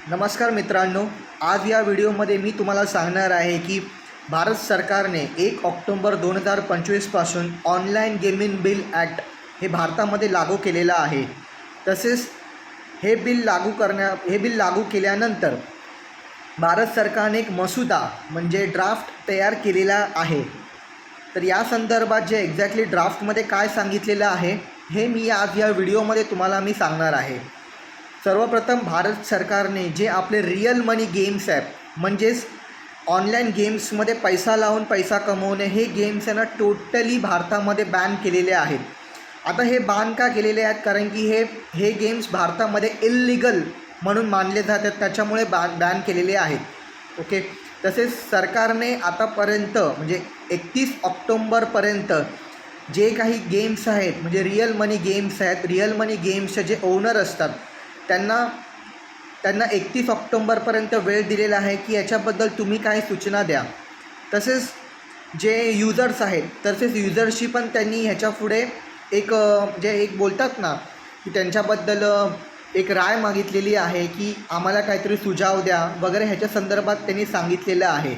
नमस्कार मित्रांनो, आज या व्हिडिओमध्ये मी तुम्हाला सांगणार आहे की भारत सरकारने 1 ऑक्टोबर 2025 पासून ऑनलाईन गेमिंग बिल ॲक्ट हे भारतामध्ये लागू केलेलं आहे। तसेच हे बिल लागू केल्यानंतर भारत सरकारने एक मसुदा म्हणजे ड्राफ्ट तयार केलेला आहे। तर या संदर्भात जे एक्झॅक्टली ड्राफ्टमध्ये काय सांगितलेलं आहे हे मी आज या व्हिडिओमध्ये तुम्हाला सांगणार आहे। सर्वप्रथम भारत सरकारने जे आपले रिअल मनी गेम्स ॲप म्हणजेच ऑनलाईन गेम्समध्ये पैसा लावून पैसा कमवणे हे गेम्स आहे ना टोटली भारतामध्ये बॅन केलेले आहेत। आता हे बॅन का केलेले आहेत कारण की हे गेम्स भारतामध्ये इल्लीगल म्हणून मानले जातात, त्याच्यामुळे बॅन केलेले आहेत। ओके, तसेच सरकारने आतापर्यंत म्हणजे 31 ऑक्टोंबरपर्यंत जे काही गेम्स आहेत म्हणजे रिअल मनी गेम्स आहेत, रिअल मनी गेम्सचे जे ओनर असतात त्यांना 31 ऑक्टोंबरपर्यंत वेळ दिलेला आहे की याच्याबद्दल तुम्ही काही सूचना द्या। तसेच जे युजर्स आहेत तसेच युजर्सची पण त्यांनी ह्याच्यापुढे एक बोलतात ना की त्यांच्याबद्दल एक राय मागितलेली आहे की आम्हाला काहीतरी सुझाव द्या वगैरे, ह्याच्या संदर्भात त्यांनी सांगितलेलं आहे।